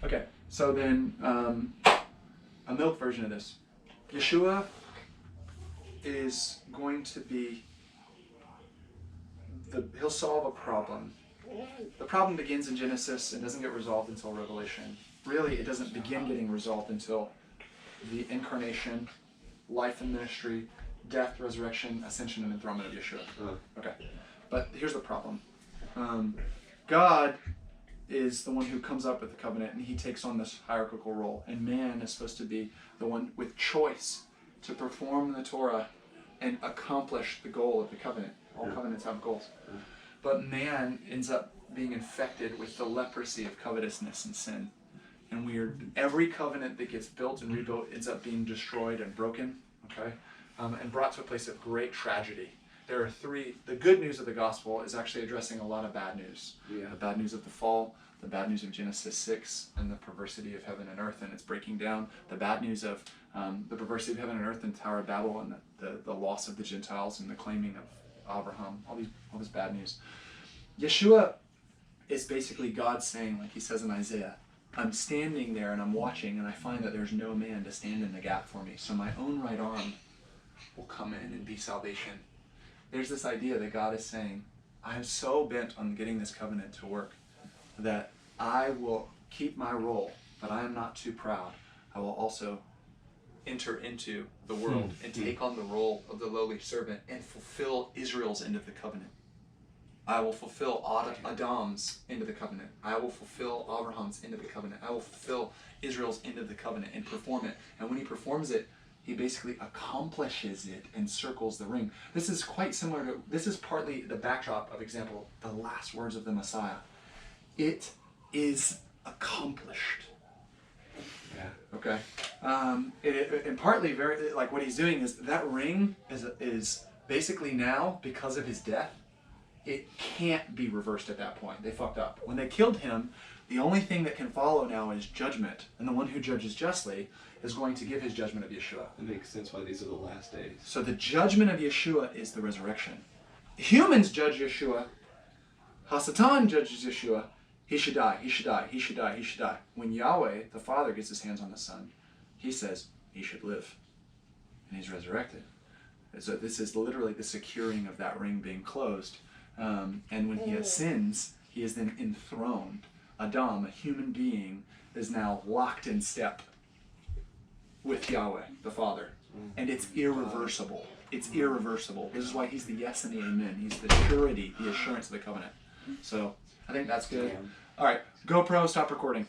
Okay, so then a milk version of this. Yeshua is going to be, he'll solve a problem. The problem begins in Genesis and doesn't get resolved until Revelation. Really, it doesn't begin getting resolved until the incarnation, life and ministry, death, resurrection, ascension, and enthronement of Yeshua. Okay, but here's the problem. God is the one who comes up with the covenant, and he takes on this hierarchical role. And man is supposed to be the one with choice to perform the Torah and accomplish the goal of the covenant. All covenants have goals. But man ends up being infected with the leprosy of covetousness and sin. And every covenant that gets built and rebuilt ends up being destroyed and broken, okay, and brought to a place of great tragedy. There are three. The good news of the gospel is actually addressing a lot of bad news. Yeah. The bad news of the fall, the bad news of Genesis 6, and the perversity of heaven and earth, and it's breaking down. The bad news of the perversity of heaven and earth and Tower of Babel, and the loss of the Gentiles and the claiming of Abraham. All this bad news. Yeshua is basically God saying, like he says in Isaiah, I'm standing there and I'm watching, and I find that there's no man to stand in the gap for me. So my own right arm will come in and be salvation. There's this idea that God is saying, I am so bent on getting this covenant to work that I will keep my role, but I am not too proud. I will also enter into the world and take on the role of the lowly servant and fulfill Israel's end of the covenant. I will fulfill Adam's end of the covenant. I will fulfill Abraham's end of the covenant. I will fulfill Israel's end of the covenant and perform it. And when he performs it, he basically accomplishes it and circles the ring. This is quite similar to, this is partly the backdrop of example, the last words of the Messiah. It is accomplished. Yeah. Okay. And partly, very like what he's doing is that ring is basically now, because of his death, it can't be reversed at that point. They fucked up. When they killed him, the only thing that can follow now is judgment. And the one who judges justly is going to give his judgment of Yeshua. It makes sense why these are the last days. So the judgment of Yeshua is the resurrection. Humans judge Yeshua. Hasatan judges Yeshua. He should die, he should die, he should die, he should die. When Yahweh, the Father, gets his hands on the Son, he says he should live. And he's resurrected. So this is literally the securing of that ring being closed. And when he ascends, he is then enthroned. Adam, a human being, is now locked in step with Yahweh, the Father. And it's irreversible. It's irreversible. This is why he's the yes and the amen. He's the surety, the assurance of the covenant. So I think that's good. All right, GoPro, stop recording.